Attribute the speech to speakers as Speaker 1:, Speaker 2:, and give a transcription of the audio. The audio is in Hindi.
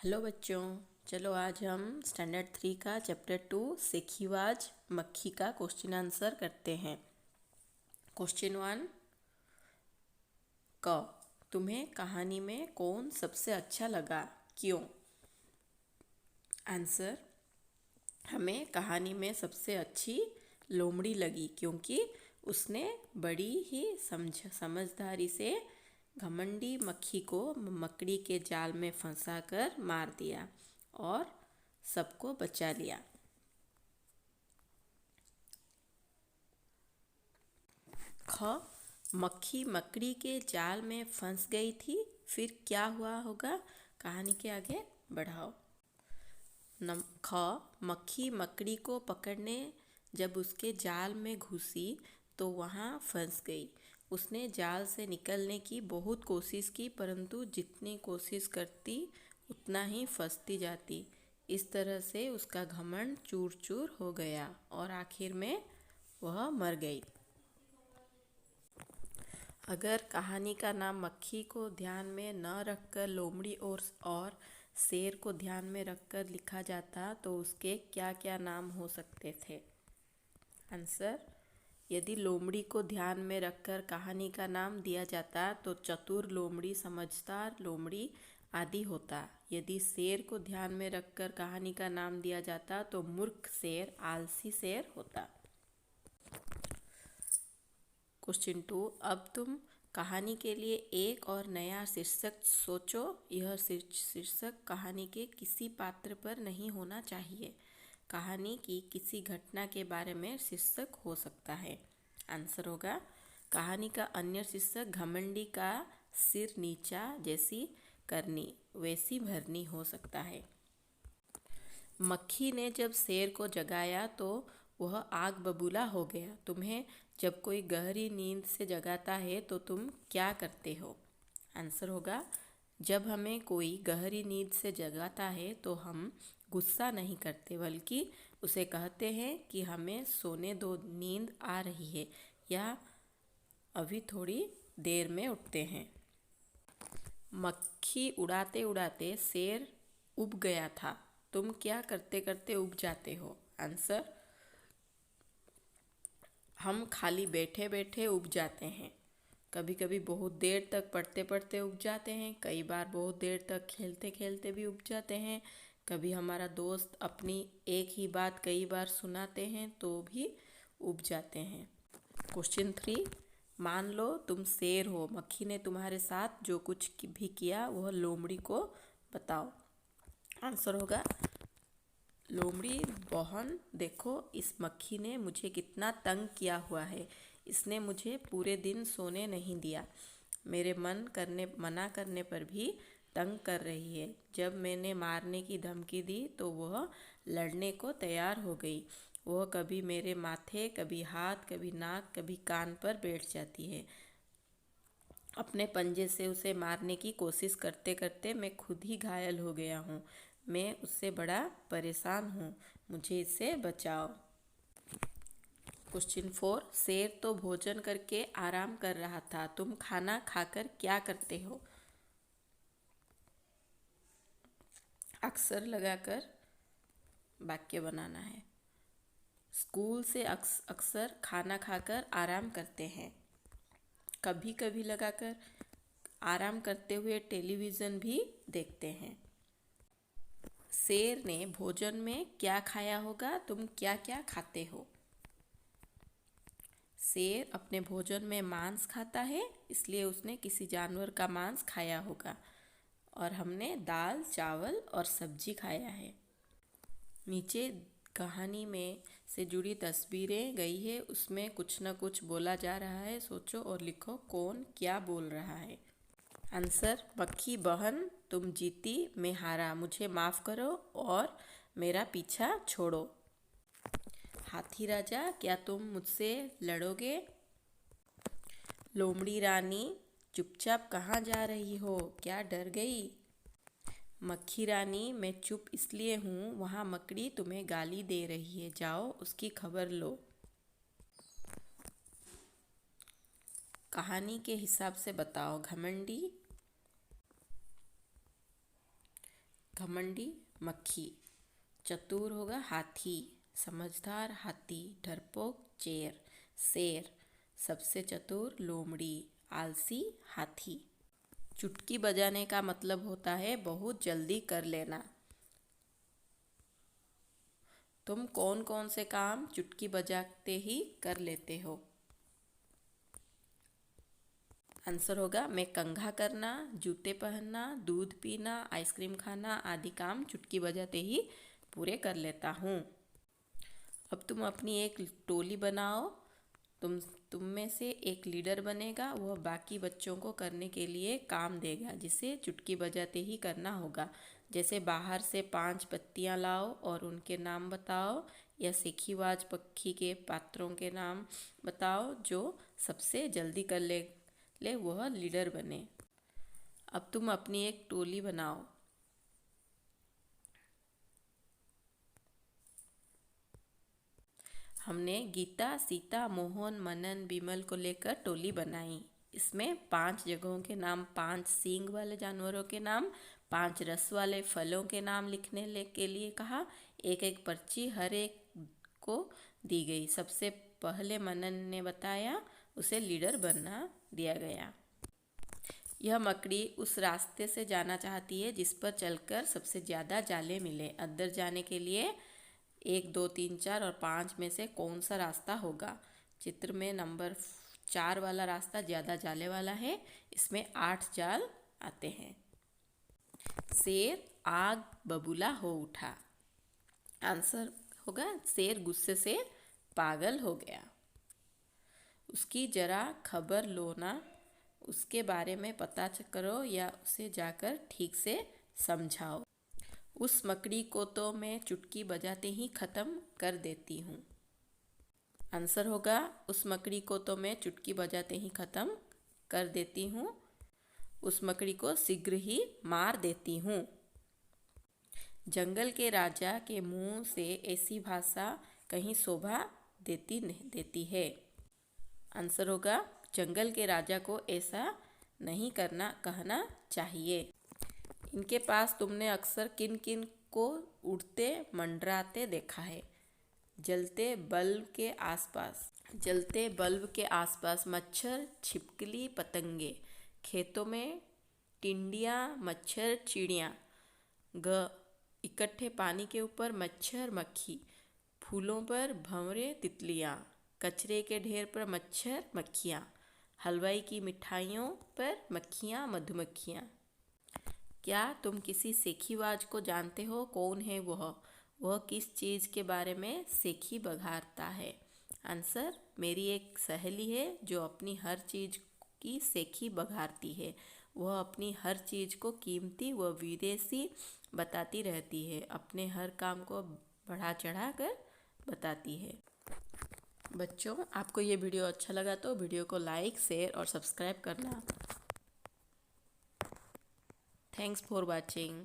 Speaker 1: हेलो बच्चों। चलो आज हम स्टैंडर्ड 3 का चैप्टर 2 सेखीवाज मक्खी का क्वेश्चन आंसर करते हैं। क्वेश्चन 1 क तुम्हें कहानी में कौन सबसे अच्छा लगा, क्यों? आंसर, हमें कहानी में सबसे अच्छी लोमड़ी लगी क्योंकि उसने बड़ी ही समझदारी से घमंडी मक्खी को मकड़ी के जाल में फंसाकर मार दिया और सबको बचा लिया। ख मक्खी मकड़ी के जाल में फंस गई थी, फिर क्या हुआ होगा? कहानी के आगे बढ़ाओ। ख मक्खी मकड़ी को पकड़ने जब उसके जाल में घुसी तो वहाँ फंस गई। उसने जाल से निकलने की बहुत कोशिश की, परंतु जितनी कोशिश करती उतना ही फंसती जाती। इस तरह से उसका घमंड चूर चूर हो गया और आखिर में वह मर गई। अगर कहानी का नाम मक्खी को ध्यान में न रखकर लोमड़ी और शेर को ध्यान में रखकर लिखा जाता तो उसके क्या क्या नाम हो सकते थे? आंसर, यदि लोमड़ी को ध्यान में रखकर कहानी का नाम दिया जाता तो चतुर लोमड़ी, समझदार लोमड़ी आदि होता। यदि शेर को ध्यान में रखकर कहानी का नाम दिया जाता तो मूर्ख शेर, आलसी शेर होता। क्वेश्चन 2, अब तुम कहानी के लिए एक और नया शीर्षक सोचो। यह शीर्षक कहानी के किसी पात्र पर नहीं होना चाहिए। कहानी की किसी घटना के बारे में शीर्षक हो सकता है। आंसर होगा, कहानी का अन्य शीर्षक घमंडी का सिर नीचा जैसी करनी वैसी भरनी हो सकता है। मक्खी ने जब शेर को जगाया तो वह आग बबूला हो गया। तुम्हें जब कोई गहरी नींद से जगाता है तो तुम क्या करते हो? आंसर होगा, जब हमें कोई गहरी नींद से जगाता है तो हम गुस्सा नहीं करते, बल्कि उसे कहते हैं कि हमें सोने दो, नींद आ रही है, या अभी थोड़ी देर में उठते हैं। मक्खी उड़ाते उड़ाते शेर उब गया था। तुम क्या करते करते उब जाते हो? आंसर, हम खाली बैठे बैठे उब जाते हैं। कभी कभी बहुत देर तक पढ़ते पढ़ते उब जाते हैं, कई बार बहुत देर तक खेलते खेलते भी उब जाते हैं। कभी हमारा दोस्त अपनी एक ही बात कई बार सुनाते हैं तो भी उब जाते हैं। क्वेश्चन 3, मान लो तुम शेर हो। मक्खी ने तुम्हारे साथ जो कुछ भी किया वह लोमड़ी को बताओ। आंसर होगा, लोमड़ी बहन, देखो इस मक्खी ने मुझे कितना तंग किया हुआ है। इसने मुझे पूरे दिन सोने नहीं दिया। मेरे मना करने पर भी तंग कर रही है। जब मैंने मारने की धमकी दी तो वह लड़ने को तैयार हो गई। वह कभी मेरे माथे, कभी हाथ, कभी नाक, कभी कान पर बैठ जाती है। अपने पंजे से उसे मारने की कोशिश करते करते मैं खुद ही घायल हो गया हूँ। मैं उससे बड़ा परेशान हूँ, मुझे इससे बचाओ। क्वेश्चन 4, शेर तो भोजन करके आराम कर रहा था। तुम खाना खाकर क्या करते हो? अक्सर लगाकर वाक्य बनाना है। स्कूल से अक्सर खाना खाकर आराम करते हैं। कभी कभी लगाकर आराम करते हुए टेलीविज़न भी देखते हैं। शेर ने भोजन में क्या खाया होगा? तुम क्या क्या खाते हो? शेर अपने भोजन में मांस खाता है, इसलिए उसने किसी जानवर का मांस खाया होगा। और हमने दाल, चावल और सब्जी खाया है। नीचे कहानी में से जुड़ी तस्वीरें गई है, उसमें कुछ न कुछ बोला जा रहा है। सोचो और लिखो कौन क्या बोल रहा है। आंसर, मक्खी बहन तुम जीती, मैं हारा, मुझे माफ़ करो और मेरा पीछा छोड़ो। हाथी राजा, क्या तुम मुझसे लड़ोगे? लोमड़ी रानी, चुपचाप कहाँ जा रही हो, क्या डर गई? मक्खी रानी, मैं चुप इसलिए हूँ, वहाँ मकड़ी तुम्हें गाली दे रही है, जाओ उसकी खबर लो। कहानी के हिसाब से बताओ। घमंडी मक्खी। चतुर होगा हाथी, समझदार हाथी, डरपोक शेर, सबसे चतुर लोमड़ी, आलसी हाथी। चुटकी बजाने का मतलब होता है बहुत जल्दी कर लेना। तुम कौन कौन से काम चुटकी बजाते ही कर लेते हो? आंसर होगा मैं कंघा करना, जूते पहनना, दूध पीना, आइसक्रीम खाना आदि काम चुटकी बजाते ही पूरे कर लेता हूँ। अब तुम अपनी एक टोली बनाओ। तुम में से एक लीडर बनेगा, वह बाकी बच्चों को करने के लिए काम देगा जिसे चुटकी बजाते ही करना होगा। जैसे बाहर से 5 पत्तियां लाओ और उनके नाम बताओ, या सीखीवाज पक्षी के पात्रों के नाम बताओ। जो सबसे जल्दी कर ले वह लीडर बने। अब तुम अपनी एक टोली बनाओ। हमने गीता, सीता, मोहन, मनन, विमल को लेकर टोली बनाई। इसमें 5 जगहों के नाम, 5 सींग वाले जानवरों के नाम, 5 रस वाले फलों के नाम लिखने के लिए कहा। एक एक पर्ची हर एक को दी गई। सबसे पहले मनन ने बताया, उसे लीडर बनना दिया गया। यह मकड़ी उस रास्ते से जाना चाहती है जिस पर चलकर सबसे ज़्यादा जाले मिले। अंदर जाने के लिए 1, 2, 3, 4 और 5 में से कौन सा रास्ता होगा? चित्र में नंबर 4 वाला रास्ता ज़्यादा जाले वाला है। इसमें 8 जाल आते हैं। शेर आग बबूला हो उठा। आंसर होगा शेर गुस्से से पागल हो गया। उसकी जरा खबर लो ना, उसके बारे में पता करो या उसे जाकर ठीक से समझाओ। उस मकड़ी को तो मैं चुटकी बजाते ही ख़त्म कर देती हूँ। आंसर होगा उस मकड़ी को तो मैं चुटकी बजाते ही ख़त्म कर देती हूँ। उस मकड़ी को शीघ्र ही मार देती हूँ। जंगल के राजा के मुंह से ऐसी भाषा कहीं शोभा देती है। आंसर होगा जंगल के राजा को ऐसा नहीं कहना चाहिए। इनके पास तुमने अक्सर किन किन को उड़ते मंडराते देखा है? जलते बल्ब के आसपास मच्छर, छिपकली, पतंगे। खेतों में टिंडियाँ, मच्छर, चिड़ियाँ। इकट्ठे पानी के ऊपर मच्छर, मक्खी। फूलों पर भंवरे, तितलियाँ। कचरे के ढेर पर मच्छर, मक्खियाँ। हलवाई की मिठाइयों पर मक्खियाँ, मधुमक्खियाँ। क्या तुम किसी सेखीवाज को जानते हो? कौन है वह किस चीज़ के बारे में सेखी बघारता है? आंसर मेरी एक सहेली है जो अपनी हर चीज़ की सेखी बघारती है। वह अपनी हर चीज़ को कीमती व विदेशी बताती रहती है। अपने हर काम को बढ़ा चढ़ा कर बताती है। बच्चों, आपको ये वीडियो अच्छा लगा तो वीडियो को लाइक, शेयर और सब्सक्राइब करना। Thanks for watching.